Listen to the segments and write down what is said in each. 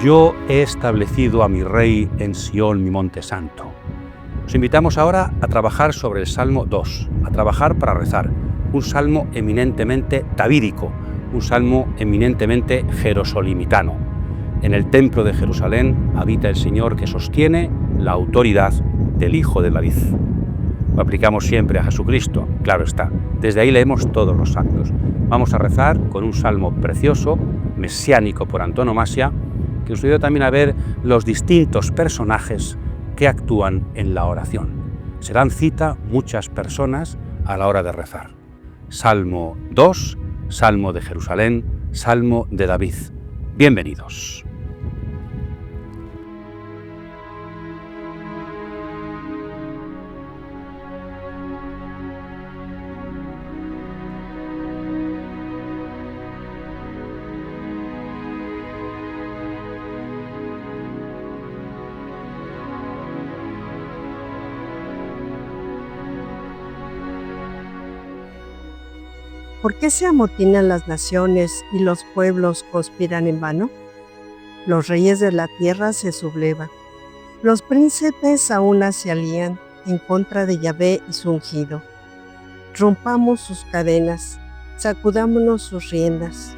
Yo he establecido a mi Rey en Sión, mi monte santo. Os invitamos ahora a trabajar sobre el Salmo 2, a trabajar para rezar, un salmo eminentemente davídico, un salmo eminentemente jerosolimitano. En el templo de Jerusalén habita el Señor que sostiene la autoridad del Hijo de David. Lo aplicamos siempre a Jesucristo, claro está. Desde ahí leemos todos los santos. Vamos a rezar con un salmo precioso, mesiánico por antonomasia, que nos ayuda también a ver los distintos personajes que actúan en la oración. Se dan cita muchas personas a la hora de rezar. Salmo 2, Salmo de Jerusalén, Salmo de David. Bienvenidos. ¿Por qué se amotinan las naciones y los pueblos conspiran en vano? Los reyes de la tierra se sublevan. Los príncipes a una se alían en contra de Yahvé y su ungido. Rompamos sus cadenas, sacudámonos sus riendas.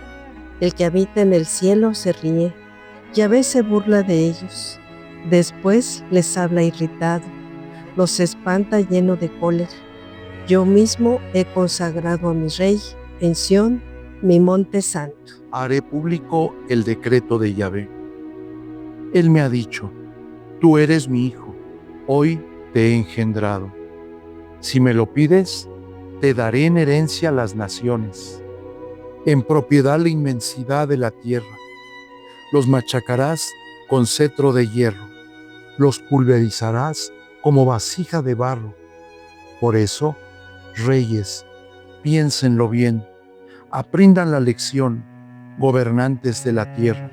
El que habita en el cielo se ríe, Yahvé se burla de ellos. Después les habla irritado, los espanta lleno de cólera. Yo mismo he consagrado a mi Rey en Sión, mi monte santo. Haré público el decreto de Yahvé. Él me ha dicho, tú eres mi hijo, hoy te he engendrado. Si me lo pides, te daré en herencia las naciones, en propiedad la inmensidad de la tierra. Los machacarás con cetro de hierro, los pulverizarás como vasija de barro. Por eso, reyes, piénsenlo bien, aprendan la lección, gobernantes de la tierra.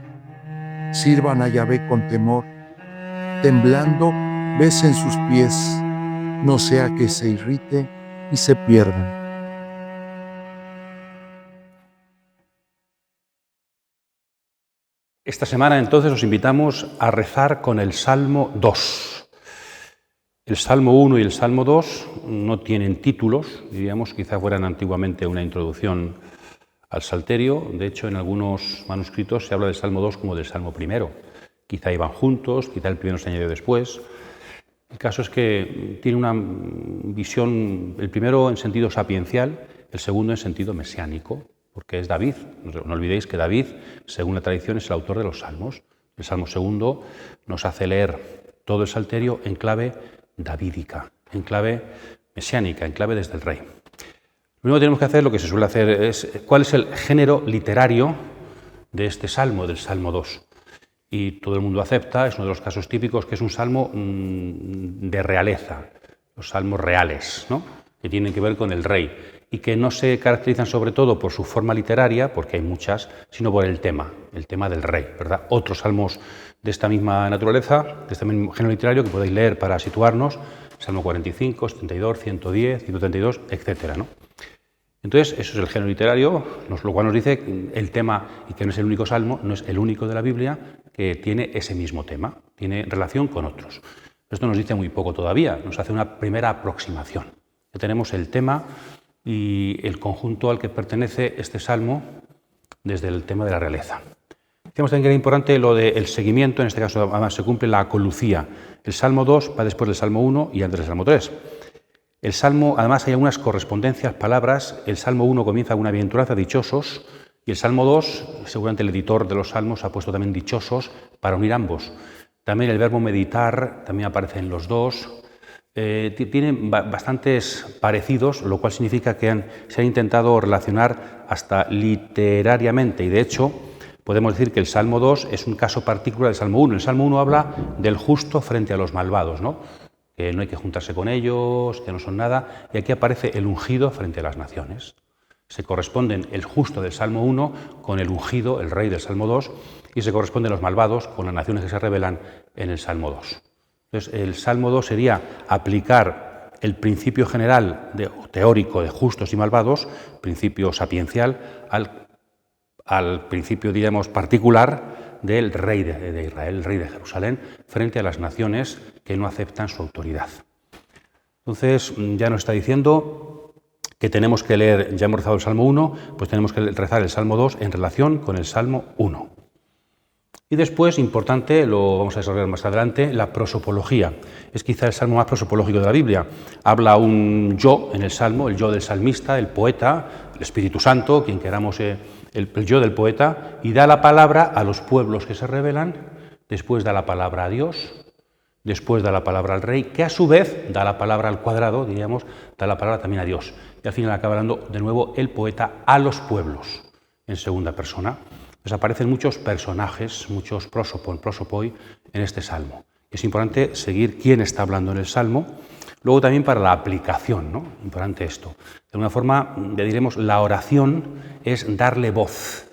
Sirvan a Yahvé con temor, temblando, besen sus pies, no sea que se irrite y se pierdan. Esta semana entonces os invitamos a rezar con el Salmo 2. El Salmo 1 y el Salmo 2 no tienen títulos, diríamos, quizá fueran antiguamente una introducción al Salterio. De hecho, en algunos manuscritos se habla del Salmo 2 como del Salmo primero. Quizá iban juntos, quizá el primero se añadió después. El caso es que tiene una visión, el primero en sentido sapiencial, el segundo en sentido mesiánico, porque es David. No olvidéis que David, según la tradición, es el autor de los salmos. El Salmo segundo nos hace leer todo el Salterio en clave davídica, en clave mesiánica, en clave desde el Rey. Lo único que tenemos que hacer, lo que se suele hacer, es cuál es el género literario de este salmo, del Salmo 2. Y todo el mundo acepta, es uno de los casos típicos, que es un salmo de realeza, los salmos reales, ¿no?, que tienen que ver con el Rey, y que no se caracterizan sobre todo por su forma literaria, porque hay muchas, sino por el tema del Rey, ¿verdad? Otros salmos de esta misma naturaleza, de este mismo género literario, que podéis leer para situarnos, Salmo 45, 72, 110, 132, etcétera, ¿no? Entonces, eso es el género literario, lo cual nos dice el tema, y que no es el único salmo, no es el único de la Biblia que tiene ese mismo tema, tiene relación con otros. Esto nos dice muy poco todavía, nos hace una primera aproximación. Ya tenemos el tema y el conjunto al que pertenece este salmo desde el tema de la realeza. Decíamos también que era importante lo del seguimiento, en este caso además se cumple la acolucía. El Salmo 2 va después del Salmo 1 y antes del Salmo 3. El Salmo, además hay algunas correspondencias, palabras. El Salmo 1 comienza con una bienaventuranza, dichosos, y el Salmo 2, seguramente el editor de los Salmos ha puesto también dichosos para unir ambos. También el verbo meditar también aparece en los dos. Tienen bastantes parecidos, lo cual significa que se han intentado relacionar hasta literariamente, y de hecho podemos decir que el Salmo 2 es un caso particular del Salmo 1. El Salmo 1 habla del justo frente a los malvados, ¿no?, que no hay que juntarse con ellos, que no son nada, y aquí aparece el ungido frente a las naciones. Se corresponden el justo del Salmo 1 con el ungido, el rey del Salmo 2, y se corresponden los malvados con las naciones que se rebelan en el Salmo 2. Entonces, el Salmo 2 sería aplicar el principio general teórico de justos y malvados, principio sapiencial, al principio, diríamos, particular del rey de Israel, el rey de Jerusalén, frente a las naciones que no aceptan su autoridad. Entonces ya nos está diciendo que tenemos que leer, ya hemos rezado el Salmo 1, pues tenemos que rezar el Salmo 2 en relación con el Salmo 1. Y después, importante, lo vamos a desarrollar más adelante, la prosopología. Es quizá el salmo más prosopológico de la Biblia. Habla un yo en el salmo, el yo del salmista, el poeta, el Espíritu Santo, quien queramos, el yo del poeta, y da la palabra a los pueblos que se rebelan, después da la palabra a Dios, después da la palabra al rey, que a su vez da la palabra al cuadrado, diríamos, da la palabra también a Dios. Y al final acaba hablando de nuevo el poeta a los pueblos, en segunda persona. Entonces aparecen muchos personajes, muchos prosopoi en este salmo. Es importante seguir quién está hablando en el salmo. Luego también para la aplicación, ¿no? Importante esto. De alguna forma, ya diremos, la oración es darle voz.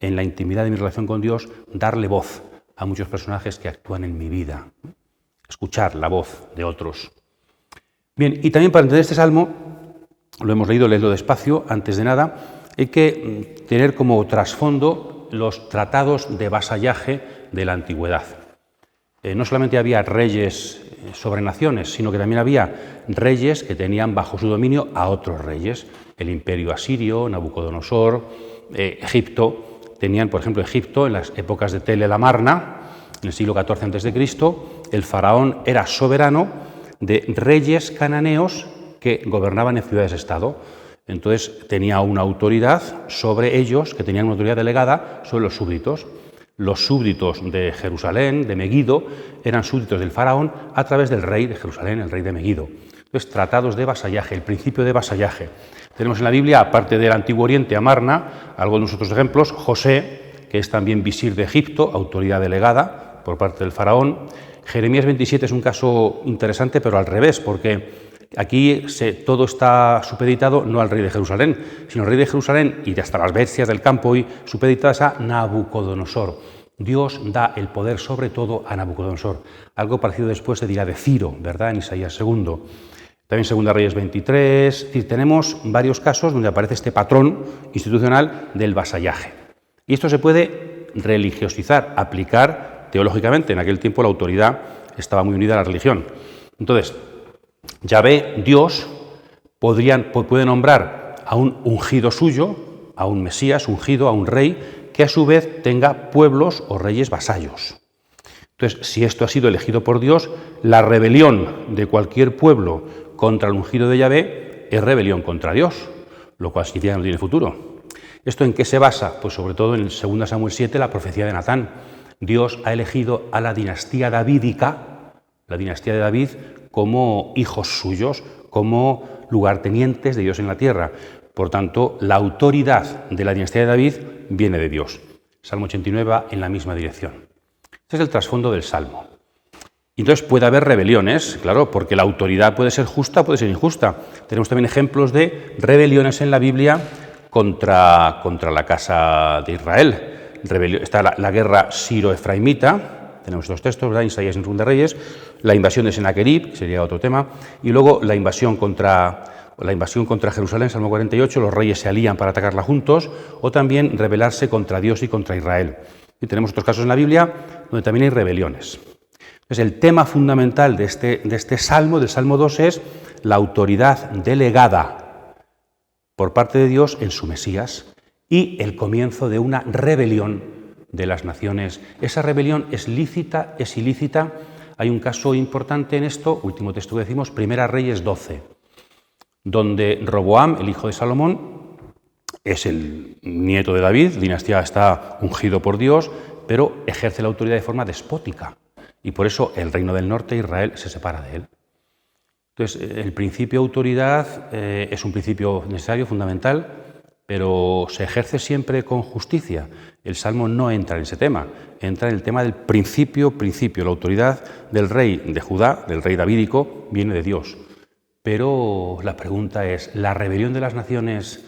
En la intimidad de mi relación con Dios, darle voz a muchos personajes que actúan en mi vida. Escuchar la voz de otros. Bien, y también para entender este salmo, lo hemos leído, leedlo despacio, antes de nada, hay que tener como trasfondo los tratados de vasallaje de la antigüedad. No solamente había reyes sobre naciones, sino que también había reyes que tenían bajo su dominio a otros reyes. El imperio asirio, Nabucodonosor, Egipto. Tenían, por ejemplo, Egipto en las épocas de Tel el Amarna, en el siglo XIV a.C., el faraón era soberano de reyes cananeos que gobernaban en ciudades-estado. Entonces tenía una autoridad sobre ellos, que tenían una autoridad delegada sobre los súbditos. Los súbditos de Jerusalén, de Megido, eran súbditos del faraón a través del rey de Jerusalén, el rey de Megido. Entonces, tratados de vasallaje, el principio de vasallaje. Tenemos en la Biblia, aparte del Antiguo Oriente, Amarna, algunos otros ejemplos, José, que es también visir de Egipto, autoridad delegada por parte del faraón. Jeremías 27 es un caso interesante, pero al revés, porque aquí todo está supeditado no al rey de Jerusalén, sino al rey de Jerusalén y hasta las bestias del campo y supeditadas a Nabucodonosor. Dios da el poder sobre todo a Nabucodonosor. Algo parecido después se dirá de Ciro, ¿verdad?, en Isaías 2. También 2 Reyes 23. Es decir, tenemos varios casos donde aparece este patrón institucional del vasallaje. Y esto se puede religiosizar, aplicar teológicamente. En aquel tiempo la autoridad estaba muy unida a la religión. Entonces, Yahvé, Dios, puede nombrar a un ungido suyo, a un Mesías ungido, a un rey, que a su vez tenga pueblos o reyes vasallos. Entonces, si esto ha sido elegido por Dios, la rebelión de cualquier pueblo contra el ungido de Yahvé es rebelión contra Dios, lo cual significa que no tiene futuro. ¿Esto en qué se basa? Pues sobre todo en el 2 Samuel 7, la profecía de Natán. Dios ha elegido a la dinastía davídica, la dinastía de David, como hijos suyos, como lugartenientes de Dios en la tierra. Por tanto, la autoridad de la dinastía de David viene de Dios. Salmo 89 va en la misma dirección. Este es el trasfondo del Salmo. Entonces puede haber rebeliones, claro, porque la autoridad puede ser justa, puede ser injusta. Tenemos también ejemplos de rebeliones en la Biblia contra la casa de Israel. Está la guerra siro-efraimita, tenemos estos textos, ¿verdad? Isaías en 2 Reyes, la invasión de Senaquerib, que sería otro tema, y luego la invasión contra Jerusalén, Salmo 48, los reyes se alían para atacarla juntos, o también rebelarse contra Dios y contra Israel. Y tenemos otros casos en la Biblia donde también hay rebeliones. Entonces, el tema fundamental de este salmo, del Salmo 2, es la autoridad delegada por parte de Dios en su Mesías y el comienzo de una rebelión de las naciones. Esa rebelión es lícita, es ilícita. Hay un caso importante en esto, último texto que decimos, 1 Reyes 12, donde Roboam, el hijo de Salomón, es el nieto de David, dinastía está ungido por Dios, pero ejerce la autoridad de forma despótica. Y por eso el reino del norte, Israel, se separa de él. Entonces, el principio de autoridad es un principio necesario, fundamental, pero se ejerce siempre con justicia. El Salmo no entra en ese tema, entra en el tema del principio. La autoridad del rey de Judá, del rey davídico, viene de Dios. Pero la pregunta es, ¿la rebelión de las naciones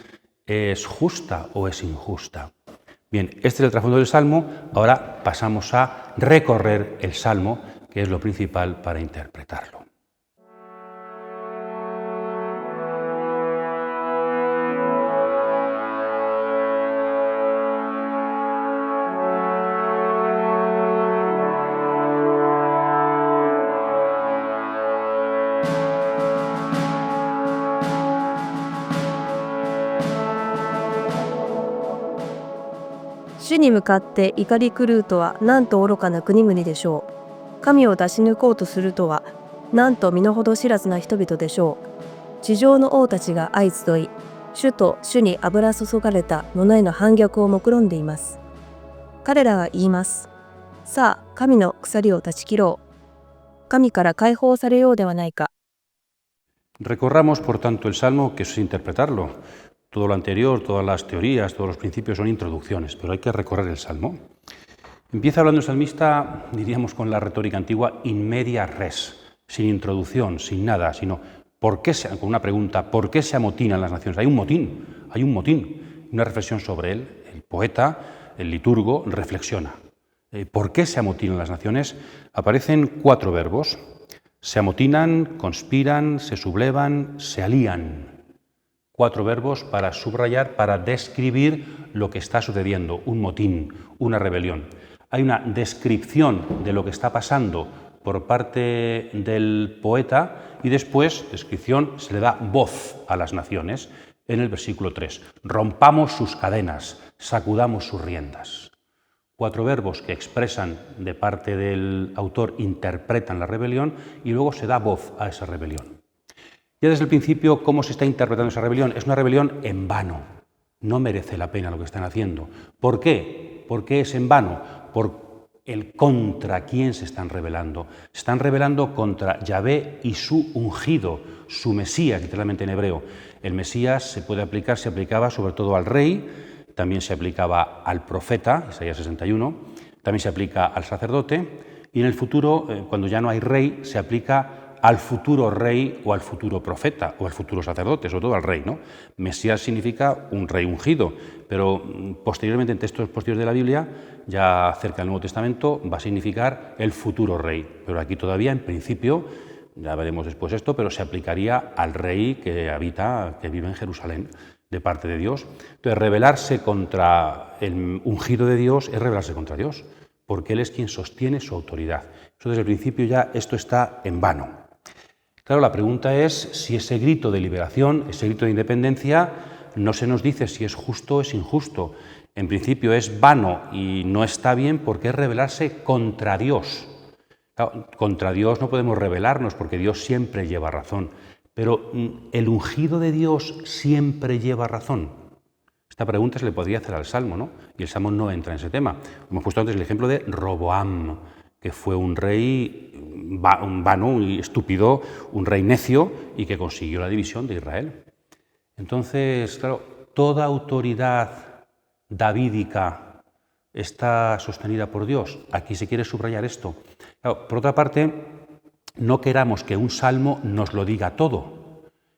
es justa o es injusta? Bien, este es el trasfondo del Salmo. Ahora pasamos a recorrer el Salmo, que es lo principal para interpretarlo. 主に向かって怒り狂うとはなんと愚かな国々でしょう。神を出し抜こうとするとはなんと身の程知らずな人々でしょう。地上の王たちが相集い、主と主に油注がれた野への反逆を目論んでいます。彼らは言います。さあ、神の鎖を断ち切ろう。神から解放されようではないか。Recorramos, por tanto, el Salmo, que es interpretarlo. Todo lo anterior, todas las teorías, todos los principios son introducciones, pero hay que recorrer el Salmo. Empieza hablando el salmista, diríamos con la retórica antigua, in media res, sin introducción, sin nada, sino con una pregunta, ¿por qué se amotinan las naciones? Hay un motín, una reflexión sobre él. El poeta, el liturgo, reflexiona. ¿Por qué se amotinan las naciones? Aparecen 4 verbos. Se amotinan, conspiran, se sublevan, se alían. 4 verbos para subrayar, para describir lo que está sucediendo, un motín, una rebelión. Hay una descripción de lo que está pasando por parte del poeta y después, descripción, se le da voz a las naciones en el versículo 3. Rompamos sus cadenas, sacudamos sus riendas. 4 verbos que expresan de parte del autor, interpretan la rebelión y luego se da voz a esa rebelión. Ya desde el principio, ¿cómo se está interpretando esa rebelión? Es una rebelión en vano. No merece la pena lo que están haciendo. ¿Por qué? ¿Por qué es en vano? Por el contra quién se están rebelando. Se están rebelando contra Yahvé y su ungido, su Mesías, literalmente en hebreo. El Mesías se aplicaba sobre todo al rey, también se aplicaba al profeta, Isaías 61, también se aplica al sacerdote, y en el futuro, cuando ya no hay rey, se aplica al futuro rey o al futuro profeta o al futuro sacerdote, sobre todo al rey, ¿no? Mesías significa un rey ungido, pero posteriormente en textos posteriores de la Biblia, ya cerca del Nuevo Testamento, va a significar el futuro rey. Pero aquí todavía, en principio, ya veremos después esto, pero se aplicaría al rey que vive en Jerusalén, de parte de Dios. Entonces, rebelarse contra el ungido de Dios es rebelarse contra Dios, porque Él es quien sostiene su autoridad. Eso desde el principio ya esto está en vano. Claro, la pregunta es si ese grito de liberación, ese grito de independencia, no se nos dice si es justo o es injusto. En principio es vano y no está bien porque es rebelarse contra Dios. Claro, contra Dios no podemos rebelarnos porque Dios siempre lleva razón. Pero ¿el ungido de Dios siempre lleva razón? Esta pregunta se le podría hacer al Salmo, ¿no? Y el Salmo no entra en ese tema. Hemos puesto antes el ejemplo de Roboam, que fue un rey vano y estúpido, un rey necio y que consiguió la división de Israel. Entonces, claro, toda autoridad davídica está sostenida por Dios. Aquí se quiere subrayar esto. Claro, por otra parte, no queramos que un salmo nos lo diga todo.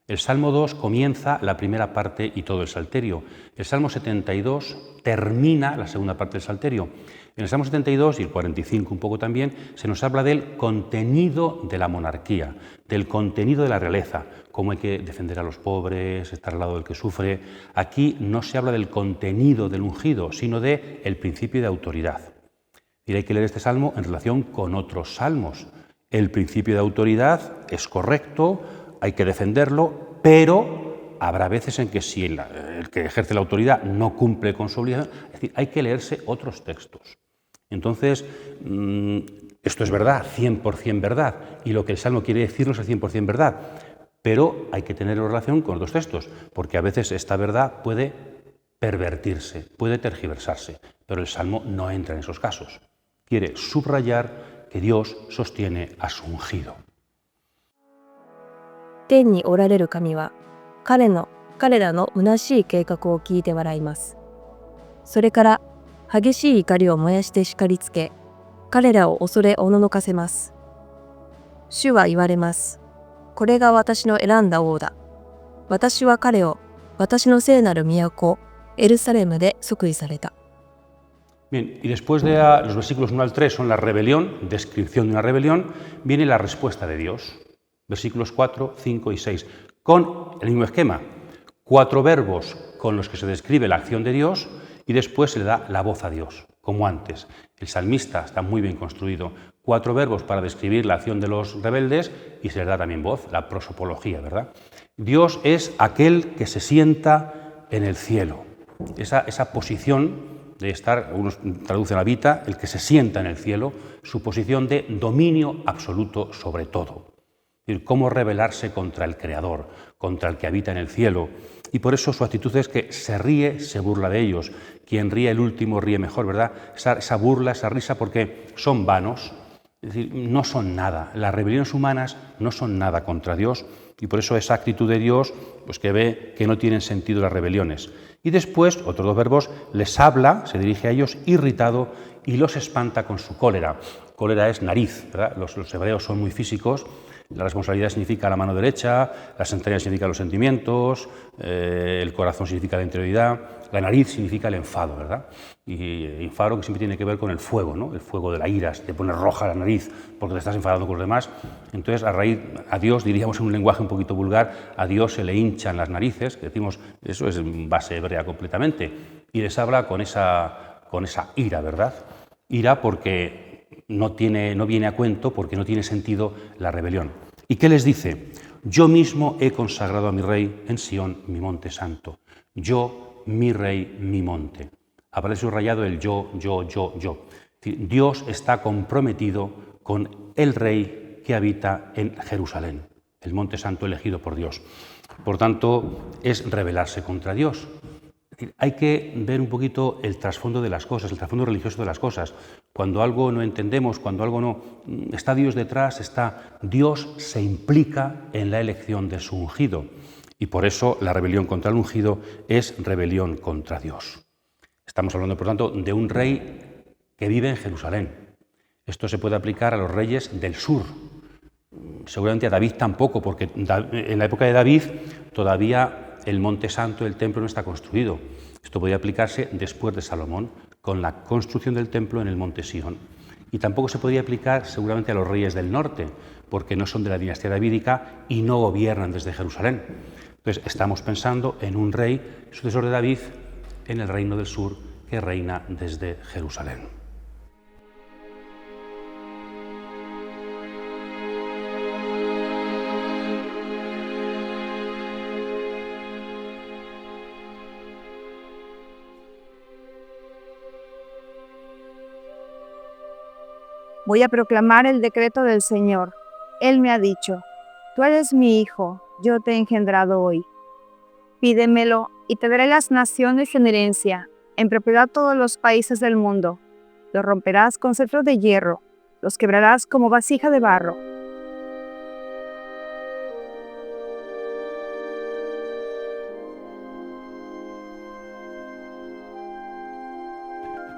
El Salmo 2 comienza la primera parte y todo el Salterio. El Salmo 72 termina la segunda parte del Salterio. En el Salmo 72 y el 45 un poco también se nos habla del contenido de la monarquía, del contenido de la realeza, cómo hay que defender a los pobres, estar al lado del que sufre. Aquí no se habla del contenido del ungido, sino del principio de autoridad. Y hay que leer este salmo en relación con otros salmos. El principio de autoridad es correcto, hay que defenderlo, pero habrá veces en que si el que ejerce la autoridad no cumple con su obligación, es decir, hay que leerse otros textos. Entonces, esto es verdad, 100% verdad, y lo que el Salmo quiere decirnos es 100% verdad, pero hay que tenerlo en relación con otros textos, porque a veces esta verdad puede pervertirse, puede tergiversarse, pero el Salmo no entra en esos casos. Quiere subrayar que Dios sostiene a su ungido. 天におられる神は彼らの虚しい計画を聞いて笑います。それから激しい怒りを燃やして叱りつけ、彼らを恐れおののかせます。主は言われます。これが私の選んだ王だ。私は彼を私の聖なる都エルサレムで即位された。Bien, y después de los versículos 1 al 3 son la rebelión, descripción de una rebelión, viene la respuesta de Dios. Versículos 4, 5 y 6, con el mismo esquema. 4 verbos con los que se describe la acción de Dios y después se le da la voz a Dios, como antes. El salmista está muy bien construido. 4 verbos para describir la acción de los rebeldes y se le da también voz, la prosopología, ¿verdad? Dios es aquel que se sienta en el cielo. Esa posición de estar, algunos traducen habita, el que se sienta en el cielo, su posición de dominio absoluto sobre todo. Es decir, cómo rebelarse contra el Creador, contra el que habita en el cielo. Y por eso su actitud es que se ríe, se burla de ellos. Quien ríe el último ríe mejor, ¿verdad? Esa burla, esa risa, porque son vanos, es decir, no son nada. Las rebeliones humanas no son nada contra Dios, y por eso esa actitud de Dios, pues que ve que no tienen sentido las rebeliones. Y después, otros dos verbos, les habla, se dirige a ellos irritado y los espanta con su cólera. Cólera es nariz, ¿verdad? Los hebreos son muy físicos. La responsabilidad significa la mano derecha, las entrañas significan los sentimientos, el corazón significa la interioridad, la nariz significa el enfado, ¿verdad? Y enfado que siempre tiene que ver con el fuego, ¿no? El fuego de la ira, te pone roja la nariz porque te estás enfadando con los demás. Entonces, a Dios, diríamos en un lenguaje un poquito vulgar, a Dios se le hinchan las narices, que decimos, eso es base hebrea completamente, y les habla con esa ira, ¿verdad? Ira porque no viene a cuento, porque no tiene sentido la rebelión. ¿Y qué les dice? Yo mismo he consagrado a mi rey en Sión, mi monte santo. Yo, mi rey, mi monte. Aparece subrayado el yo. Dios está comprometido con el rey que habita en Jerusalén, el monte santo elegido por Dios. Por tanto, es rebelarse contra Dios. Es decir, hay que ver un poquito el trasfondo de las cosas, el trasfondo religioso de las cosas. Cuando algo no entendemos, cuando algo no... Está Dios detrás, Dios se implica en la elección de su ungido. Y por eso la rebelión contra el ungido es rebelión contra Dios. Estamos hablando, por tanto, de un rey que vive en Jerusalén. Esto se puede aplicar a los reyes del sur. Seguramente a David tampoco, porque en la época de David todavía el monte santo, el templo no está construido. Esto podría aplicarse después de Salomón, con la construcción del templo en el monte Sión. Y tampoco se podría aplicar seguramente a los reyes del norte, porque no son de la dinastía davídica y no gobiernan desde Jerusalén. Entonces estamos pensando en un rey, sucesor de David, en el reino del sur, que reina desde Jerusalén. Voy a proclamar el decreto del Señor. Él me ha dicho, tú eres mi hijo, yo te he engendrado hoy. Pídemelo y te daré las naciones en herencia, en propiedad todos los países del mundo. Los romperás con cetro de hierro, los quebrarás como vasija de barro.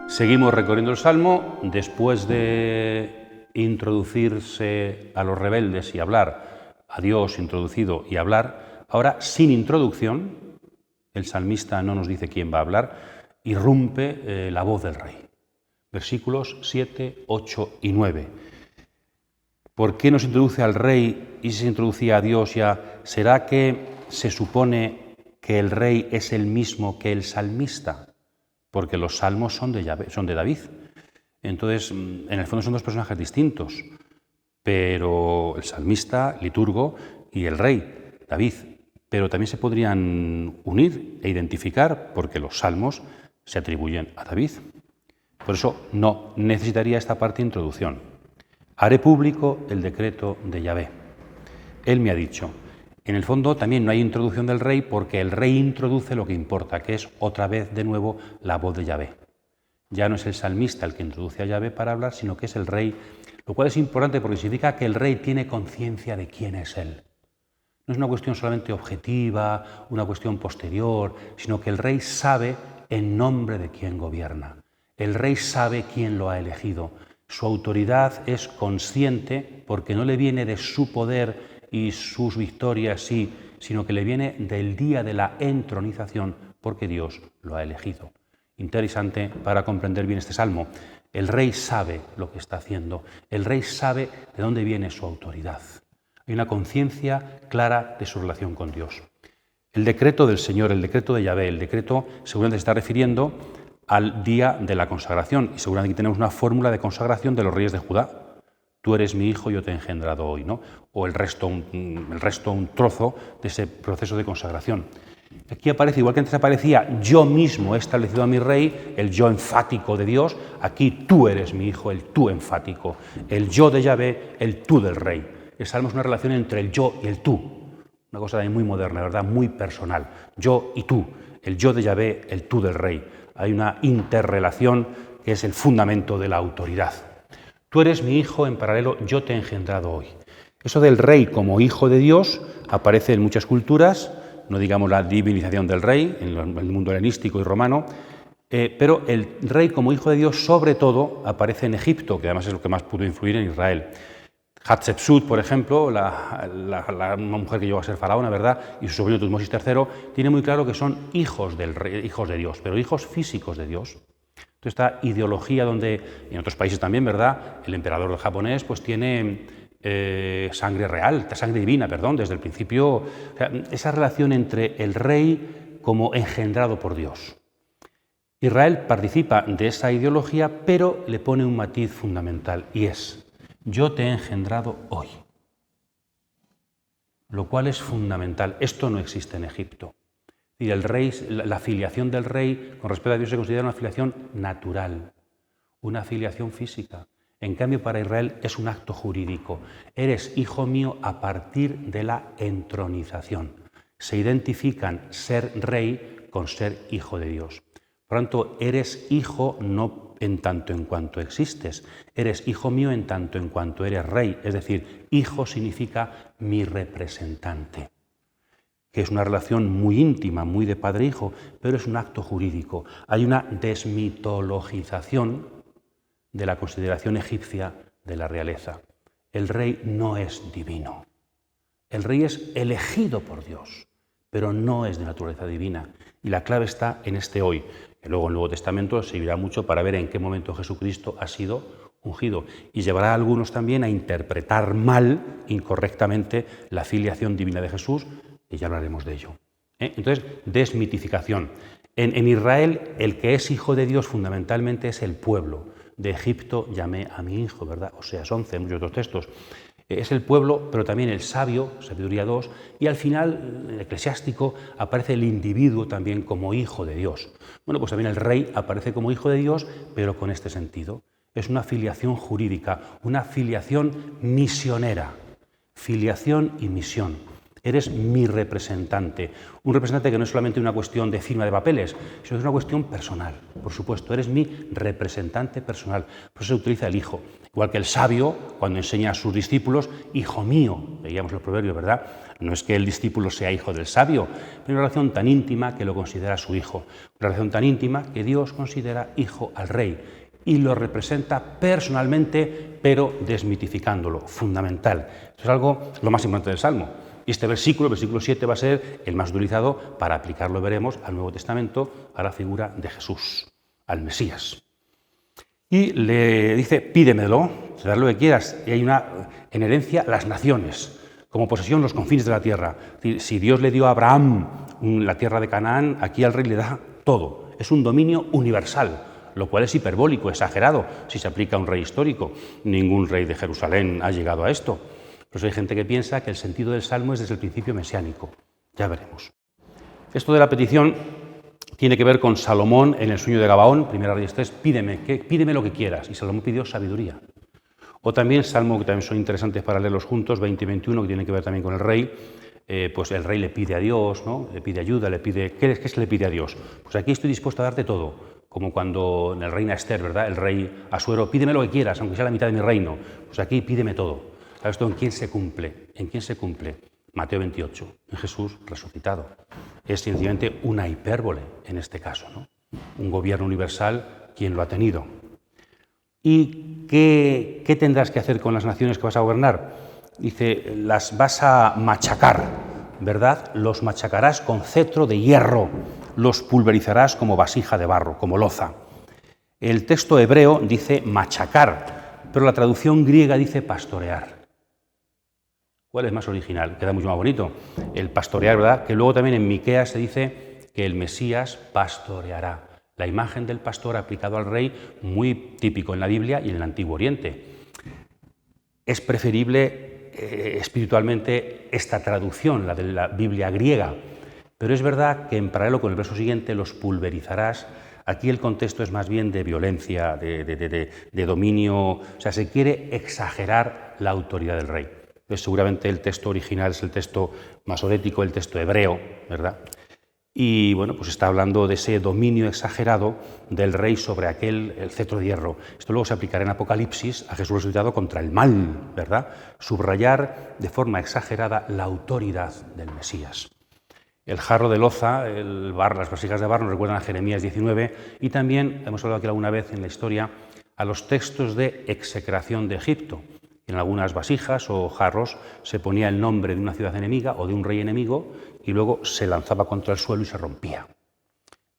Seguimos recorriendo el Salmo. Después de introducirse a los rebeldes y hablar, a Dios introducido y hablar, ahora sin introducción, el salmista no nos dice quién va a hablar, irrumpe la voz del rey. Versículos 7, 8 y 9. ¿Por qué nos introduce al rey y se introducía a Dios ya? ¿Será que se supone que el rey es el mismo que el salmista? Porque los salmos son de David. Entonces, en el fondo son dos personajes distintos, pero el salmista, liturgo, y el rey, David. Pero también se podrían unir e identificar, porque los salmos se atribuyen a David. Por eso no necesitaría esta parte de introducción. Haré público el decreto de Yahvé. Él me ha dicho. En el fondo también no hay introducción del rey porque el rey introduce lo que importa, que es otra vez de nuevo la voz de Yahvé. Ya no es el salmista el que introduce a Yahvé para hablar, sino que es el rey, lo cual es importante porque significa que el rey tiene conciencia de quién es él. No es una cuestión solamente objetiva, una cuestión posterior, sino que el rey sabe en nombre de quién gobierna. El rey sabe quién lo ha elegido. Su autoridad es consciente porque no le viene de su poder y sus victorias, sí, sino que le viene del día de la entronización, porque Dios lo ha elegido. Interesante para comprender bien este salmo. El rey sabe lo que está haciendo, el rey sabe de dónde viene su autoridad. Hay una conciencia clara de su relación con Dios. El decreto del Señor, el decreto de Yahvé, el decreto seguramente se está refiriendo al día de la consagración, y seguramente aquí tenemos una fórmula de consagración de los reyes de Judá. Tú eres mi hijo, yo te he engendrado hoy, ¿no? O el resto, un trozo de ese proceso de consagración. Aquí aparece, igual que antes aparecía yo mismo he establecido a mi rey, el yo enfático de Dios, aquí tú eres mi hijo, el tú enfático, el yo de Yahvé, el tú del rey. El Salmo es una relación entre el yo y el tú, una cosa también muy moderna, ¿verdad? Muy personal, yo y tú, el yo de Yahvé, el tú del rey. Hay una interrelación que es el fundamento de la autoridad. Tú eres mi hijo, en paralelo, yo te he engendrado hoy. Eso del rey como hijo de Dios aparece en muchas culturas, no digamos la divinización del rey, en el mundo helenístico y romano, pero el rey como hijo de Dios sobre todo aparece en Egipto, que además es lo que más pudo influir en Israel. Hatshepsut, por ejemplo, una mujer que llegó a ser faraona, ¿verdad? Y su sobrino Tutmosis III, tiene muy claro que son hijos del rey, hijos de Dios, pero hijos físicos de Dios. Entonces, esta ideología donde, y en otros países también, ¿verdad? El emperador japonés pues tiene sangre real, sangre divina, perdón, desde el principio. O sea, esa relación entre el rey como engendrado por Dios. Israel participa de esa ideología, pero le pone un matiz fundamental, y es: yo te he engendrado hoy. Lo cual es fundamental. Esto no existe en Egipto. Y el rey, la filiación del rey con respecto a Dios se considera una filiación natural, una filiación física. En cambio, para Israel es un acto jurídico. Eres hijo mío a partir de la entronización. Se identifican ser rey con ser hijo de Dios. Por lo tanto, eres hijo no en tanto en cuanto existes, eres hijo mío en tanto en cuanto eres rey. Es decir, hijo significa mi representante, que es una relación muy íntima, muy de padre-hijo, pero es un acto jurídico. Hay una desmitologización de la consideración egipcia de la realeza. El rey no es divino. El rey es elegido por Dios, pero no es de naturaleza divina. Y la clave está en este hoy, que luego en el Nuevo Testamento servirá mucho para ver en qué momento Jesucristo ha sido ungido. Y llevará a algunos también a interpretar mal, incorrectamente, la filiación divina de Jesús, y ya hablaremos de ello. Entonces, desmitificación. En Israel, el que es hijo de Dios fundamentalmente es el pueblo. De Egipto llamé a mi hijo, ¿verdad? Oseas 11, muchos otros textos. Es el pueblo, pero también el sabio, Sabiduría 2, y al final, el eclesiástico, aparece el individuo también como hijo de Dios. Bueno, pues también el rey aparece como hijo de Dios, pero con este sentido. Es una filiación jurídica, una filiación misionera. Filiación y misión. Eres mi representante. Un representante que no es solamente una cuestión de firma de papeles, sino que es una cuestión personal. Por supuesto, eres mi representante personal. Por eso se utiliza el hijo. Igual que el sabio, cuando enseña a sus discípulos, hijo mío, veíamos los proverbios, ¿verdad? No es que el discípulo sea hijo del sabio, pero una relación tan íntima que lo considera su hijo. Una relación tan íntima que Dios considera hijo al rey y lo representa personalmente, pero desmitificándolo, fundamental. Eso es algo lo más importante del Salmo. Y este versículo, el versículo 7, va a ser el más utilizado para aplicarlo, veremos, al Nuevo Testamento, a la figura de Jesús, al Mesías. Y le dice, pídemelo, te daré lo que quieras. Y hay en herencia las naciones, como posesión los confines de la tierra. Es decir, si Dios le dio a Abraham la tierra de Canaán, aquí al rey le da todo. Es un dominio universal, lo cual es hiperbólico, exagerado, si se aplica a un rey histórico. Ningún rey de Jerusalén ha llegado a esto. Por eso hay gente que piensa que el sentido del Salmo es desde el principio mesiánico. Ya veremos. Esto de la petición tiene que ver con Salomón en el sueño de Gabaón, 1 Reyes 3, pídeme lo que quieras. Y Salomón pidió sabiduría. O también Salmo, que también son interesantes para leerlos juntos, 20 y 21, que tienen que ver también con el rey. Pues el rey le pide a Dios, ¿no? Le pide ayuda, le pide... ¿Qué se le pide a Dios? Pues aquí estoy dispuesto a darte todo. Como cuando en el reina Esther, ¿verdad? El rey Asuero, pídeme lo que quieras, aunque sea la mitad de mi reino. Pues aquí pídeme todo. ¿Esto en quién se cumple? ¿En quién se cumple? Mateo 28, en Jesús resucitado. Es sencillamente una hipérbole en este caso, ¿no? Un gobierno universal, ¿quién lo ha tenido? ¿Y qué tendrás que hacer con las naciones que vas a gobernar? Dice, las vas a machacar, ¿verdad? Los machacarás con cetro de hierro, los pulverizarás como vasija de barro, como loza. El texto hebreo dice machacar, pero la traducción griega dice pastorear. ¿Cuál es más original? Queda mucho más bonito. El pastorear, ¿verdad? Que luego también en Miqueas se dice que el Mesías pastoreará. La imagen del pastor aplicado al rey, muy típico en la Biblia y en el Antiguo Oriente. Es preferible espiritualmente esta traducción, la de la Biblia griega, Pero es verdad que en paralelo con el verso siguiente, los pulverizarás. Aquí el contexto es más bien de violencia, de dominio, o sea, se quiere exagerar la autoridad del rey. Entonces, seguramente el texto original es el texto masorético, el texto hebreo, ¿verdad? Y bueno, pues está hablando de ese dominio exagerado del rey sobre el cetro de hierro. Esto luego se aplicará en Apocalipsis a Jesús resucitado contra el mal, ¿verdad? Subrayar de forma exagerada la autoridad del Mesías. El jarro de loza, las vasijas de barro nos recuerdan a Jeremías 19 y también, hemos hablado aquí alguna vez en la historia, a los textos de execración de Egipto. En algunas vasijas o jarros se ponía el nombre de una ciudad enemiga o de un rey enemigo y luego se lanzaba contra el suelo y se rompía.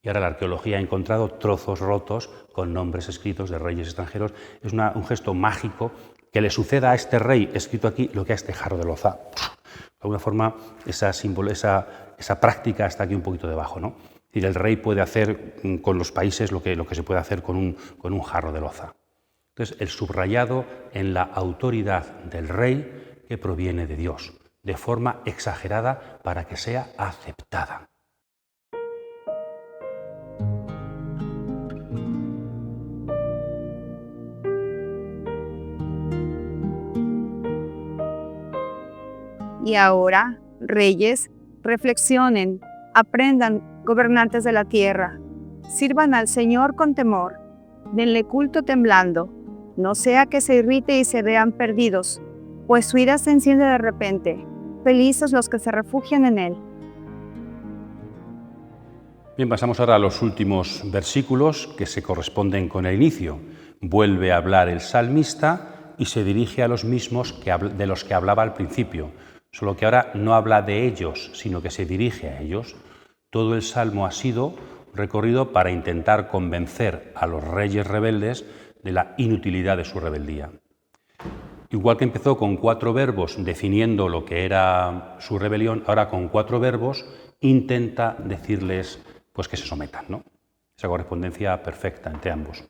Y ahora la arqueología ha encontrado trozos rotos con nombres escritos de reyes extranjeros. Es un gesto mágico que le suceda a este rey escrito aquí lo que a este jarro de loza. De alguna forma esa práctica está aquí un poquito debajo, ¿no? Es decir, el rey puede hacer con los países lo que se puede hacer con un jarro de loza. Entonces, el subrayado en la autoridad del rey que proviene de Dios, de forma exagerada para que sea aceptada. Y ahora, reyes, reflexionen, aprendan, gobernantes de la tierra, sirvan al Señor con temor, denle culto temblando, no sea que se irrite y se vean perdidos, pues su ira se enciende de repente. Felices los que se refugian en Él. Bien, pasamos ahora a los últimos versículos que se corresponden con el inicio. Vuelve a hablar el salmista y se dirige a los mismos de los que hablaba al principio, solo que ahora no habla de ellos, sino que se dirige a ellos. Todo el salmo ha sido recorrido para intentar convencer a los reyes rebeldes de la inutilidad de su rebeldía. Igual que empezó con 4 verbos definiendo lo que era su rebelión, ahora con 4 verbos intenta decirles pues que se sometan, ¿no? Esa correspondencia perfecta entre ambos.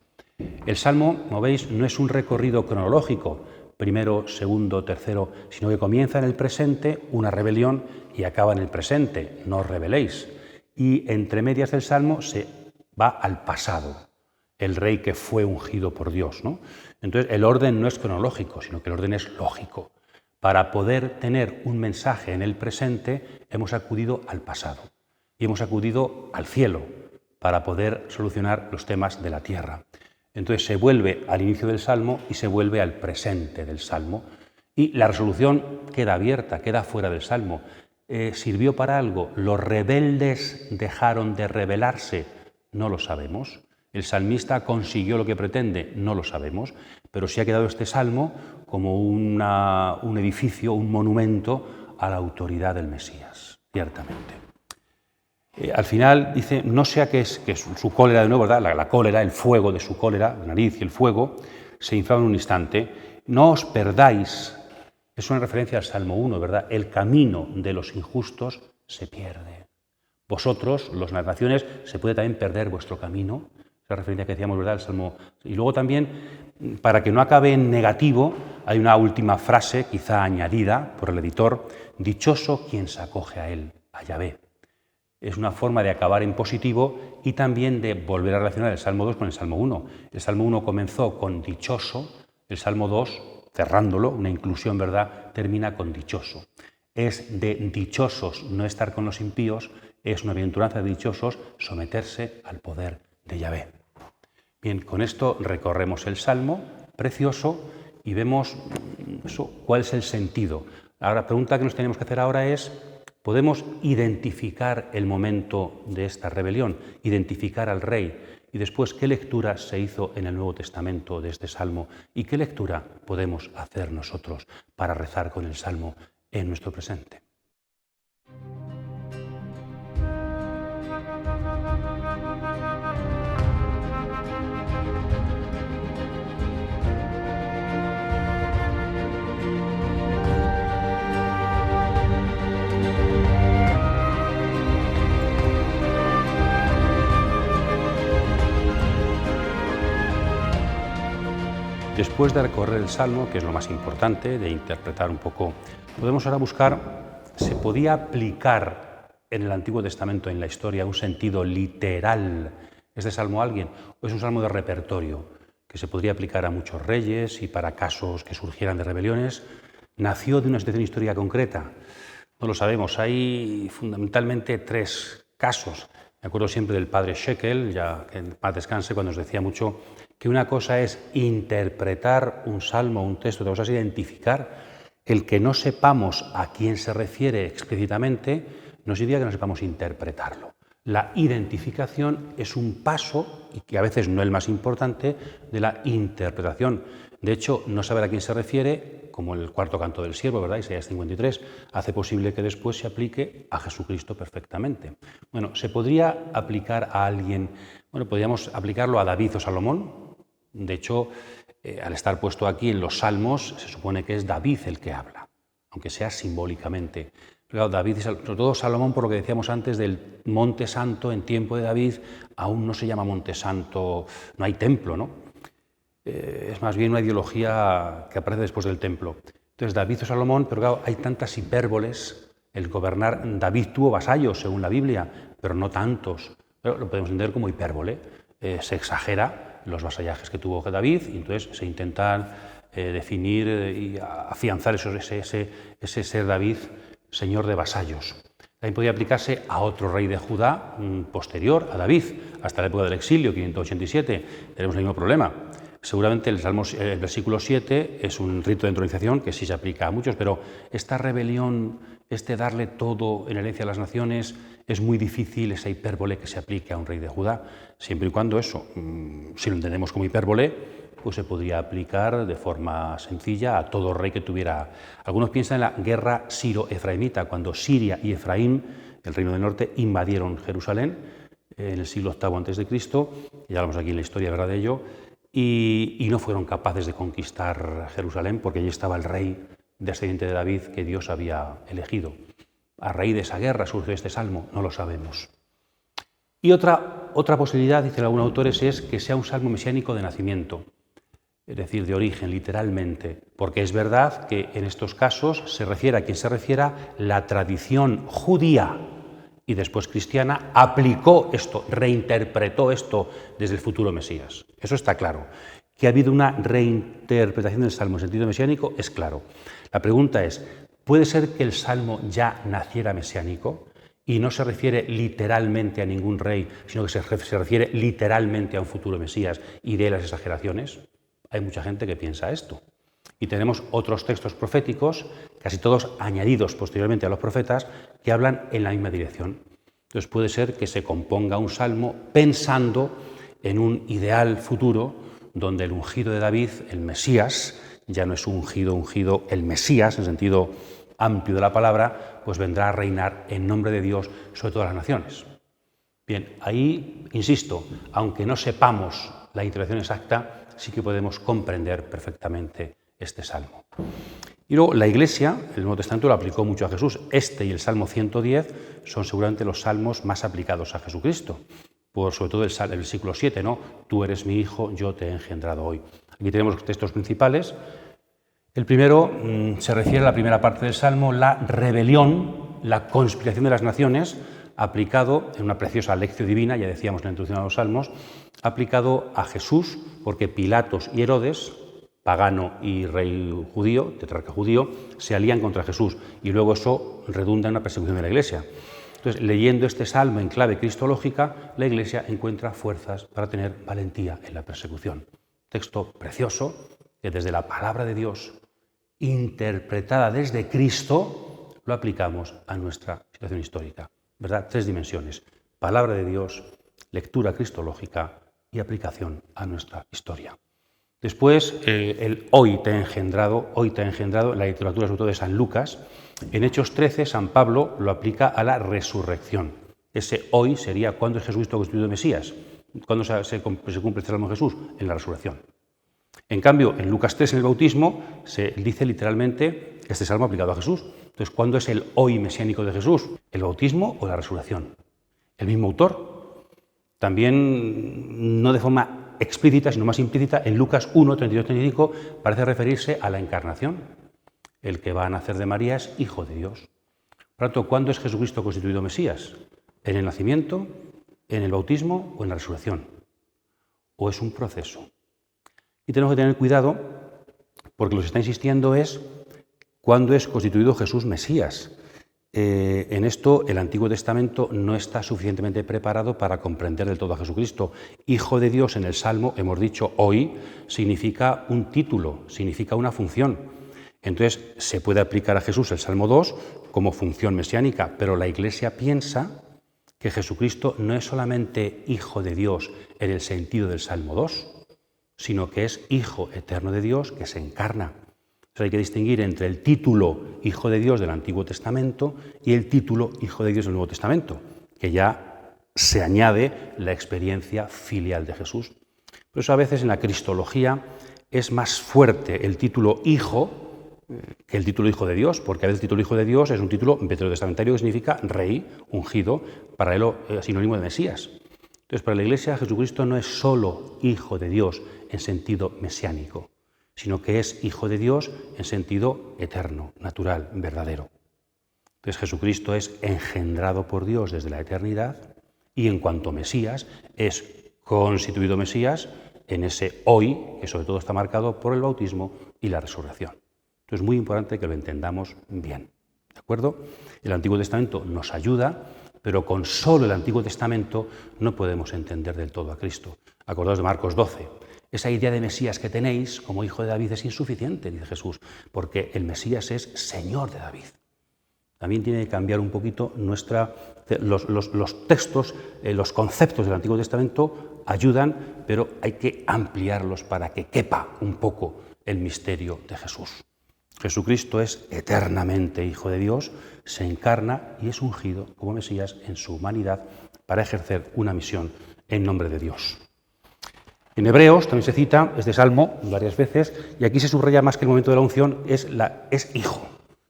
El Salmo, como veis, no es un recorrido cronológico, primero, segundo, tercero, sino que comienza en el presente una rebelión y acaba en el presente, no os rebeléis. Y entre medias del Salmo se va al pasado, el rey que fue ungido por Dios, ¿no? Entonces, el orden no es cronológico, sino que el orden es lógico. Para poder tener un mensaje en el presente, hemos acudido al pasado y hemos acudido al cielo para poder solucionar los temas de la tierra. Entonces, se vuelve al inicio del Salmo y se vuelve al presente del Salmo. Y la resolución queda abierta, queda fuera del Salmo. ¿Sirvió para algo? ¿Los rebeldes dejaron de rebelarse? No lo sabemos. ¿El salmista consiguió lo que pretende? No lo sabemos, pero sí ha quedado este salmo como un edificio, un monumento a la autoridad del Mesías, ciertamente. Al final dice, no sea que su cólera de nuevo, ¿verdad? La cólera, el fuego de su cólera, la nariz y el fuego, se inflama en un instante. No os perdáis, es una referencia al Salmo 1, ¿verdad? El camino de los injustos se pierde. Vosotros, las naciones, se puede también perder vuestro camino. La referencia que decíamos, ¿verdad?, el Salmo. Y luego también, para que no acabe en negativo, hay una última frase, quizá añadida por el editor, dichoso quien se acoge a él, a Yahvé. Es una forma de acabar en positivo y también de volver a relacionar el Salmo 2 con el Salmo 1. El Salmo 1 comenzó con dichoso, el Salmo 2, cerrándolo, una inclusión, ¿verdad?, termina con dichoso. Es de dichosos no estar con los impíos, es una bienaventuranza de dichosos someterse al poder de Yahvé. Bien, con esto recorremos el Salmo, precioso, y vemos cuál es el sentido. Ahora, la pregunta que nos tenemos que hacer ahora es, ¿podemos identificar el momento de esta rebelión, identificar al rey? Y después, ¿qué lectura se hizo en el Nuevo Testamento de este Salmo? ¿Y qué lectura podemos hacer nosotros para rezar con el Salmo en nuestro presente? Después de recorrer el Salmo, que es lo más importante, de interpretar un poco, podemos ahora buscar, ¿se podía aplicar en el Antiguo Testamento, en la historia, un sentido literal este salmo a alguien, o es un salmo de repertorio que se podría aplicar a muchos reyes y para casos que surgieran de rebeliones? ¿Nació de una situación histórica concreta? No lo sabemos. Hay fundamentalmente 3 casos. Me acuerdo siempre del padre Shekel, ya que en paz descanse, cuando nos decía mucho que una cosa es interpretar un salmo, un texto, otra cosa es identificar. El que no sepamos a quién se refiere explícitamente no significa que no sepamos interpretarlo. La identificación es un paso, y que a veces no el más importante, de la interpretación. De hecho, no saber a quién se refiere, como el 4.º canto del siervo, ¿verdad? Isaías 53, hace posible que después se aplique a Jesucristo perfectamente. Bueno, ¿se podría aplicar a alguien? Bueno, podríamos aplicarlo a David o Salomón. De hecho, al estar puesto aquí en los Salmos, se supone que es David el que habla, aunque sea simbólicamente. Pero claro, David y sobre todo Salomón, por lo que decíamos antes del Monte Santo, en tiempo de David, aún no se llama Monte Santo, no hay templo, ¿no? Es más bien una ideología que aparece después del templo. Entonces, David o Salomón, pero claro, hay tantas hipérboles. El gobernar, David tuvo vasallos, según la Biblia, pero no tantos. Pero lo podemos entender como hipérbole. Se exagera los vasallajes que tuvo David y entonces se intentan definir y afianzar ese ser David, señor de vasallos. También podría aplicarse a otro rey de Judá posterior a David, hasta la época del exilio, 587. Tenemos el mismo problema. Seguramente el versículo 7 es un rito de entronización que sí se aplica a muchos, pero esta rebelión, este darle todo en herencia a las naciones, es muy difícil esa hipérbole que se aplique a un rey de Judá, siempre y cuando eso, si lo entendemos como hipérbole, pues se podría aplicar de forma sencilla a todo rey que tuviera. Algunos piensan en la guerra siro-efraimita, cuando Siria y Efraín, el reino del norte, invadieron Jerusalén en el siglo VIII a.C., ya hablamos aquí en la historia, ¿verdad?, de ello, y no fueron capaces de conquistar Jerusalén porque allí estaba el rey descendiente de David que Dios había elegido. A raíz de esa guerra surgió este salmo, no lo sabemos. Y otra posibilidad, dicen algunos autores, es que sea un salmo mesiánico de nacimiento, es decir, de origen, literalmente, porque es verdad que en estos casos se refiere a quien se refiera, la tradición judía y después cristiana aplicó esto, reinterpretó esto desde el futuro Mesías. Eso está claro. Que ha habido una reinterpretación del salmo en sentido mesiánico es claro. La pregunta es, ¿puede ser que el salmo ya naciera mesiánico y no se refiere literalmente a ningún rey, sino que se refiere literalmente a un futuro Mesías y de las exageraciones? Hay mucha gente que piensa esto. Y tenemos otros textos proféticos, casi todos añadidos posteriormente a los profetas, que hablan en la misma dirección. Entonces puede ser que se componga un salmo pensando en un ideal futuro donde el ungido de David, el Mesías, ya no es ungido, el Mesías, en sentido amplio de la palabra, pues vendrá a reinar en nombre de Dios sobre todas las naciones. Bien, ahí, insisto, aunque no sepamos la interpretación exacta, sí que podemos comprender perfectamente este salmo. Y luego la Iglesia, el Nuevo Testamento lo aplicó mucho a Jesús. Este y el Salmo 110 son seguramente los salmos más aplicados a Jesucristo. Por sobre todo el versículo 7, ¿no? Tú eres mi hijo, yo te he engendrado hoy. Aquí tenemos los textos principales. El primero se refiere a la primera parte del Salmo, la rebelión, la conspiración de las naciones, aplicado en una preciosa lección divina, ya decíamos en la introducción a los Salmos, aplicado a Jesús, porque Pilatos y Herodes, pagano y rey judío, tetrarca judío, se alían contra Jesús y luego eso redunda en una persecución de la Iglesia. Entonces, leyendo este salmo en clave cristológica, la Iglesia encuentra fuerzas para tener valentía en la persecución. Texto precioso que desde la palabra de Dios, interpretada desde Cristo, lo aplicamos a nuestra situación histórica. ¿Verdad? 3 dimensiones: palabra de Dios, lectura cristológica y aplicación a nuestra historia. Después, el hoy te he engendrado, la literatura sobre todo de San Lucas. En Hechos 13, San Pablo lo aplica a la resurrección. Ese hoy sería cuando es Jesucristo constituido Mesías. ¿Cuándo se cumple este salmo de Jesús? En la resurrección. En cambio, en Lucas 3, en el bautismo, se dice literalmente este salmo aplicado a Jesús. Entonces, ¿cuándo es el hoy mesiánico de Jesús? ¿El bautismo o la resurrección? El mismo autor. También, no de forma explícita, sino más implícita, en Lucas 1, 32-35, parece referirse a la encarnación. El que va a nacer de María es hijo de Dios. Por lo tanto, ¿cuándo es Jesucristo constituido Mesías? ¿En el nacimiento, en el bautismo o en la resurrección? ¿O es un proceso? Y tenemos que tener cuidado porque lo que se está insistiendo es cuándo es constituido Jesús Mesías. En esto el Antiguo Testamento no está suficientemente preparado para comprender del todo a Jesucristo. Hijo de Dios en el Salmo, hemos dicho hoy, significa un título, significa una función. Entonces se puede aplicar a Jesús el Salmo 2 como función mesiánica, pero la Iglesia piensa que Jesucristo no es solamente Hijo de Dios en el sentido del Salmo 2, sino que es Hijo eterno de Dios que se encarna. Entonces hay que distinguir entre el título Hijo de Dios del Antiguo Testamento y el título Hijo de Dios del Nuevo Testamento, que ya se añade la experiencia filial de Jesús. Por eso a veces en la cristología es más fuerte el título Hijo que el título Hijo de Dios, porque a veces el título Hijo de Dios es un título veterotestamentario que significa rey, ungido, paralelo, sinónimo de Mesías. Entonces, para la Iglesia, Jesucristo no es solo Hijo de Dios en sentido mesiánico, sino que es Hijo de Dios en sentido eterno, natural, verdadero. Entonces, Jesucristo es engendrado por Dios desde la eternidad y en cuanto Mesías es constituido Mesías en ese hoy, que sobre todo está marcado por el bautismo y la resurrección. Entonces es muy importante que lo entendamos bien, ¿de acuerdo? El Antiguo Testamento nos ayuda, pero con solo el Antiguo Testamento no podemos entender del todo a Cristo. Acordaos de Marcos 12. Esa idea de Mesías que tenéis como hijo de David es insuficiente, dice Jesús, porque el Mesías es Señor de David. También tiene que cambiar un poquito los textos, los conceptos del Antiguo Testamento ayudan, pero hay que ampliarlos para que quepa un poco el misterio de Jesús. Jesucristo es eternamente Hijo de Dios, se encarna y es ungido como Mesías en su humanidad para ejercer una misión en nombre de Dios. En Hebreos también se cita este salmo varias veces y aquí se subraya más que el momento de la unción, es Hijo.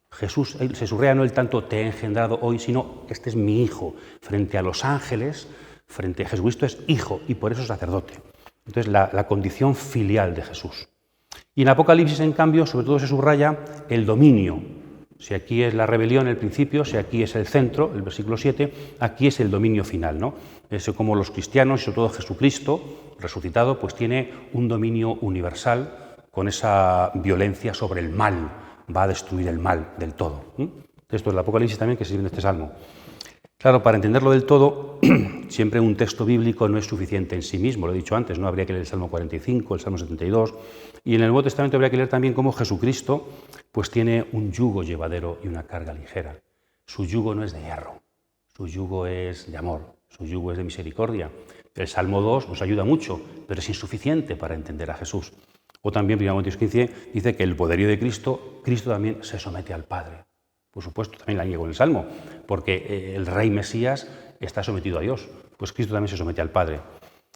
Jesús se subraya no el tanto te he engendrado hoy, sino este es mi Hijo. Frente a los ángeles, frente a Jesucristo es Hijo y por eso es sacerdote. Entonces la condición filial de Jesús. Y en Apocalipsis, en cambio, sobre todo se subraya el dominio. Si aquí es la rebelión, el principio, si aquí es el centro, el versículo 7, aquí es el dominio final, ¿no? Es como los cristianos, y sobre todo Jesucristo, resucitado, pues tiene un dominio universal con esa violencia sobre el mal, va a destruir el mal del todo. Esto es el Apocalipsis también que se sirve en este salmo. Claro, para entenderlo del todo, siempre un texto bíblico no es suficiente en sí mismo, lo he dicho antes, ¿no? Habría que leer el Salmo 45, el Salmo 72, y en el Nuevo Testamento habría que leer también cómo Jesucristo pues tiene un yugo llevadero y una carga ligera. Su yugo no es de hierro, su yugo es de amor, su yugo es de misericordia. El Salmo 2 nos ayuda mucho, pero es insuficiente para entender a Jesús. O también, 1 Corintios 15, dice que el poderío de Cristo también se somete al Padre. Por supuesto, también la niego en el Salmo, porque el Rey Mesías está sometido a Dios, pues Cristo también se somete al Padre.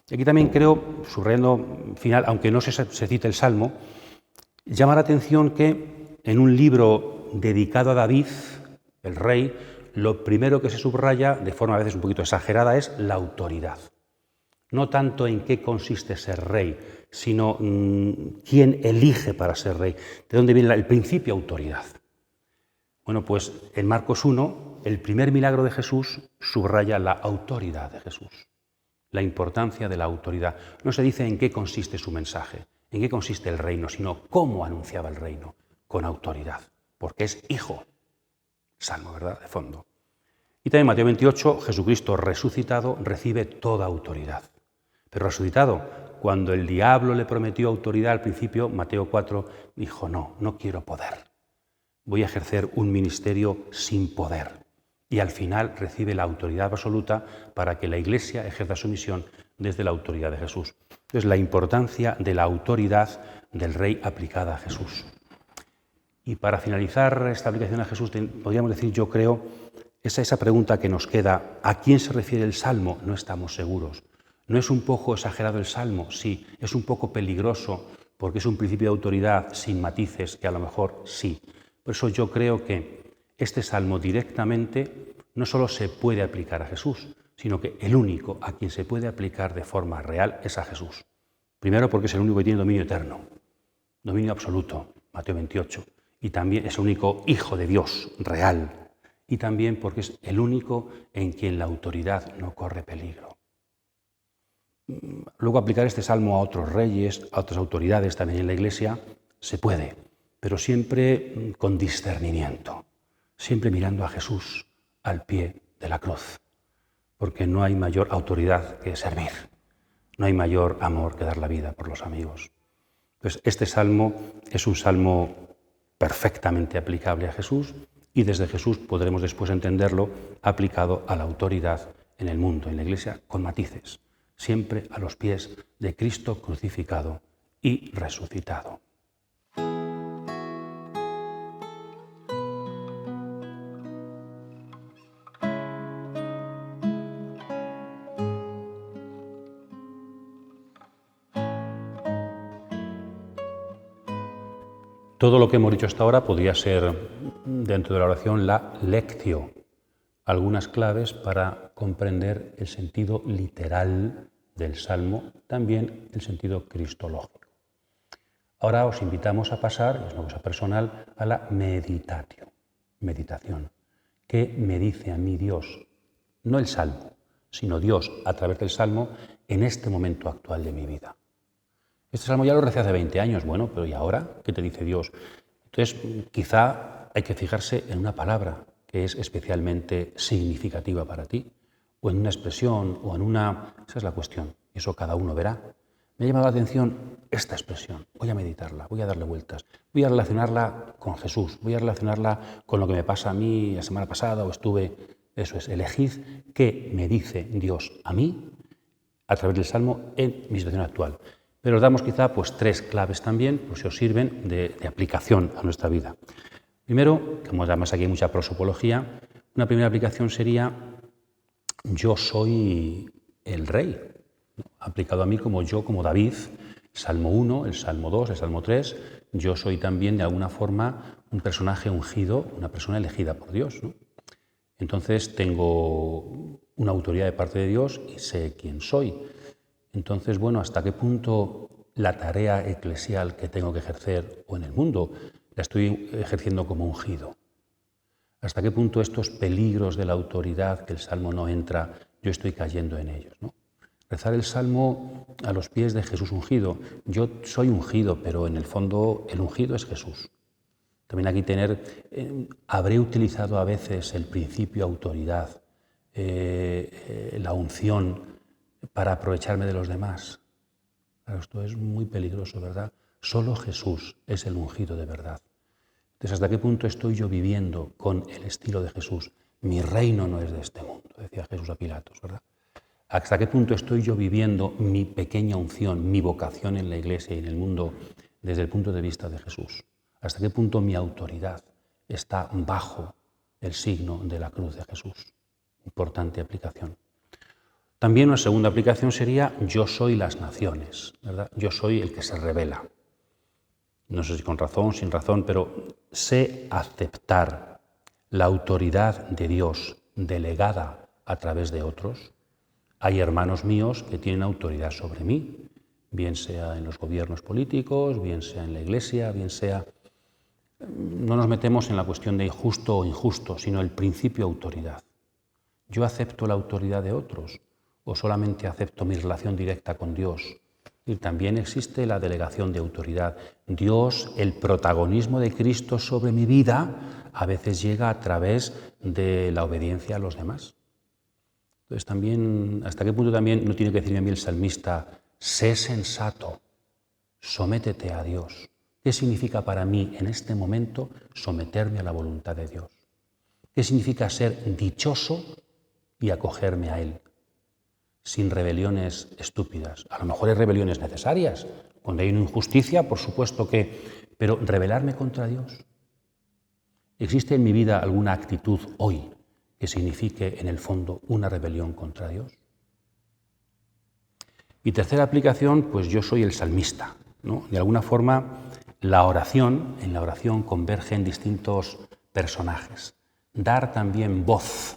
Y aquí también creo, subrayando final, aunque no se cite el Salmo, llama la atención que en un libro dedicado a David, el rey, lo primero que se subraya, de forma a veces un poquito exagerada, es la autoridad. No tanto en qué consiste ser rey, sino quién elige para ser rey, de dónde viene el principio autoridad. Bueno, pues en Marcos 1, el primer milagro de Jesús subraya la autoridad de Jesús, la importancia de la autoridad. No se dice en qué consiste su mensaje, en qué consiste el reino, sino cómo anunciaba el reino, con autoridad, porque es Hijo. Salmo, ¿verdad?, de fondo. Y también en Mateo 28, Jesucristo resucitado recibe toda autoridad. Pero resucitado, cuando el diablo le prometió autoridad al principio, Mateo 4, dijo, no quiero poder. Voy a ejercer un ministerio sin poder. Y al final recibe la autoridad absoluta para que la Iglesia ejerza su misión desde la autoridad de Jesús. Entonces, la importancia de la autoridad del Rey aplicada a Jesús. Y para finalizar esta aplicación a Jesús, podríamos decir, yo creo, esa pregunta que nos queda, ¿a quién se refiere el Salmo? No estamos seguros. ¿No es un poco exagerado el Salmo? Sí. ¿Es un poco peligroso porque es un principio de autoridad sin matices? Que a lo mejor sí. Por eso yo creo que este salmo directamente no solo se puede aplicar a Jesús, sino que el único a quien se puede aplicar de forma real es a Jesús. Primero porque es el único que tiene dominio eterno, dominio absoluto, Mateo 28, y también es el único Hijo de Dios real. y también porque es el único en quien la autoridad no corre peligro. Luego aplicar este salmo a otros reyes, a otras autoridades también en la Iglesia, se puede, pero siempre con discernimiento, siempre mirando a Jesús al pie de la cruz, porque no hay mayor autoridad que servir, no hay mayor amor que dar la vida por los amigos. Entonces, este salmo es un salmo perfectamente aplicable a Jesús y desde Jesús podremos después entenderlo aplicado a la autoridad en el mundo, en la Iglesia, con matices, siempre a los pies de Cristo crucificado y resucitado. Todo lo que hemos dicho hasta ahora podría ser, dentro de la oración, la lectio, algunas claves para comprender el sentido literal del Salmo, también el sentido cristológico. Ahora os invitamos a pasar, es una cosa personal, a la meditación. ¿Qué me dice a mí Dios? No el Salmo, sino Dios a través del Salmo en este momento actual de mi vida. Este salmo ya lo recé hace 20 años, bueno, pero ¿y ahora qué te dice Dios? Entonces, quizá hay que fijarse en una palabra que es especialmente significativa para ti, o en una expresión, o en una... Esa es la cuestión, eso cada uno verá. Me ha llamado la atención esta expresión, voy a meditarla, voy a darle vueltas, voy a relacionarla con Jesús, voy a relacionarla con lo que me pasa a mí la semana pasada o estuve... Eso es, elegid qué me dice Dios a mí a través del salmo en mi situación actual. Pero os damos quizá tres claves también, pues si os sirven de aplicación a nuestra vida. Primero, como además aquí hay mucha prosopología, una primera aplicación sería yo soy el rey, ¿no? Aplicado a mí como yo, como David, Salmo 1, el Salmo 2, el Salmo 3, yo soy también de alguna forma un personaje ungido, una persona elegida por Dios, ¿no? Entonces tengo una autoridad de parte de Dios y sé quién soy. Entonces, bueno, ¿hasta qué punto la tarea eclesial que tengo que ejercer o en el mundo la estoy ejerciendo como ungido? ¿Hasta qué punto estos peligros de la autoridad que el Salmo no entra, yo estoy cayendo en ellos, ¿no? Rezar el Salmo a los pies de Jesús ungido. Yo soy ungido, pero en el fondo el ungido es Jesús. También aquí habré utilizado a veces el principio autoridad, la unción, para aprovecharme de los demás. Claro, esto es muy peligroso, ¿verdad? Solo Jesús es el ungido de verdad. Entonces, ¿hasta qué punto estoy yo viviendo con el estilo de Jesús? Mi reino no es de este mundo, decía Jesús a Pilatos, ¿verdad? ¿Hasta qué punto estoy yo viviendo mi pequeña unción, mi vocación en la Iglesia y en el mundo desde el punto de vista de Jesús? ¿Hasta qué punto mi autoridad está bajo el signo de la cruz de Jesús? Importante aplicación. También una segunda aplicación sería yo soy las naciones, ¿verdad? Yo soy el que se revela. No sé si con razón, sin razón, pero sé aceptar la autoridad de Dios delegada a través de otros. Hay hermanos míos que tienen autoridad sobre mí, bien sea en los gobiernos políticos, bien sea en la Iglesia, bien sea... No nos metemos en la cuestión de justo o injusto, sino el principio autoridad. Yo acepto la autoridad de otros, o solamente acepto mi relación directa con Dios. Y también existe la delegación de autoridad. Dios, el protagonismo de Cristo sobre mi vida, a veces llega a través de la obediencia a los demás. Entonces también, ¿hasta qué punto también no tiene que decirme a mí el salmista, sé sensato, sométete a Dios? ¿Qué significa para mí en este momento someterme a la voluntad de Dios? ¿Qué significa ser dichoso y acogerme a Él? Sin rebeliones estúpidas. A lo mejor hay rebeliones necesarias. Cuando hay una injusticia, por supuesto que... Pero rebelarme contra Dios. ¿Existe en mi vida alguna actitud hoy que signifique en el fondo una rebelión contra Dios? Y tercera aplicación, pues yo soy el salmista, ¿no? De alguna forma, en la oración convergen distintos personajes. Dar también voz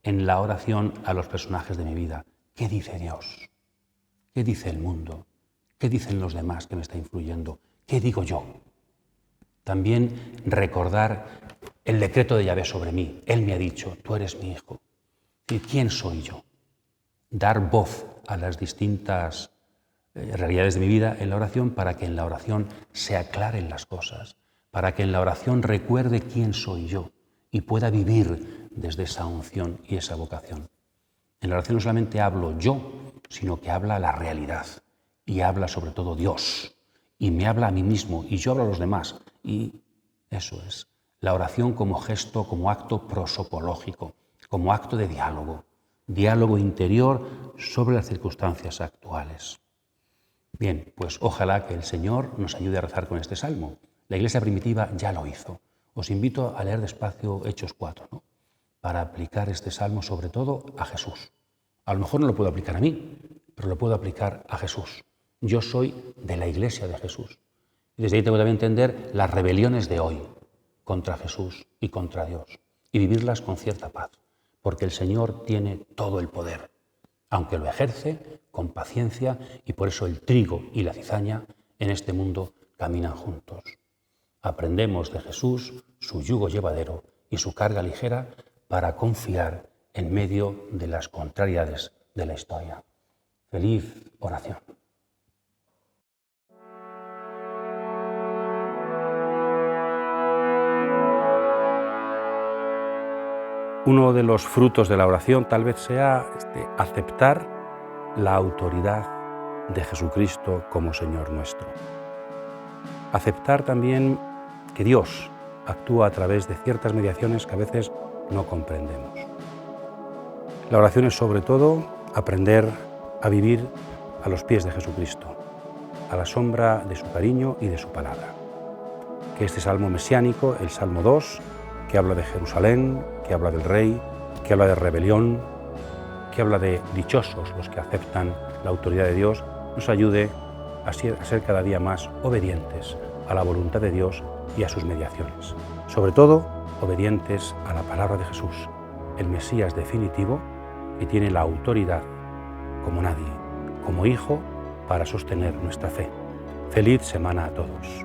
en la oración a los personajes de mi vida. ¿Qué dice Dios? ¿Qué dice el mundo? ¿Qué dicen los demás que me está influyendo? ¿Qué digo yo? También recordar el decreto de Yahvé sobre mí. Él me ha dicho, tú eres mi hijo. ¿Y quién soy yo? Dar voz a las distintas realidades de mi vida en la oración para que en la oración se aclaren las cosas, para que en la oración recuerde quién soy yo y pueda vivir desde esa unción y esa vocación. En la oración no solamente hablo yo, sino que habla la realidad y habla sobre todo Dios y me habla a mí mismo y yo hablo a los demás y eso es la oración como gesto, como acto prosopológico, como acto de diálogo interior sobre las circunstancias actuales. Bien, pues ojalá que el Señor nos ayude a rezar con este salmo. La Iglesia primitiva ya lo hizo. Os invito a leer despacio Hechos 4, ¿no? Para aplicar este salmo sobre todo a Jesús. A lo mejor no lo puedo aplicar a mí, pero lo puedo aplicar a Jesús. Yo soy de la Iglesia de Jesús. Y desde ahí tengo también entender las rebeliones de hoy contra Jesús y contra Dios y vivirlas con cierta paz, porque el Señor tiene todo el poder, aunque lo ejerce con paciencia y por eso el trigo y la cizaña en este mundo caminan juntos. Aprendemos de Jesús su yugo llevadero y su carga ligera para confiar en medio de las contrariedades de la historia. Feliz oración. Uno de los frutos de la oración tal vez sea aceptar la autoridad de Jesucristo como Señor nuestro. Aceptar también que Dios actúa a través de ciertas mediaciones que a veces no comprendemos. La oración es sobre todo aprender a vivir a los pies de Jesucristo, a la sombra de su cariño y de su palabra. Que este salmo mesiánico, el Salmo 2, que habla de Jerusalén, que habla del Rey, que habla de rebelión, que habla de dichosos los que aceptan la autoridad de Dios, nos ayude a ser cada día más obedientes a la voluntad de Dios y a sus mediaciones. Sobre todo, obedientes a la palabra de Jesús, el Mesías definitivo, que tiene la autoridad como nadie, como hijo, para sostener nuestra fe. Feliz semana a todos.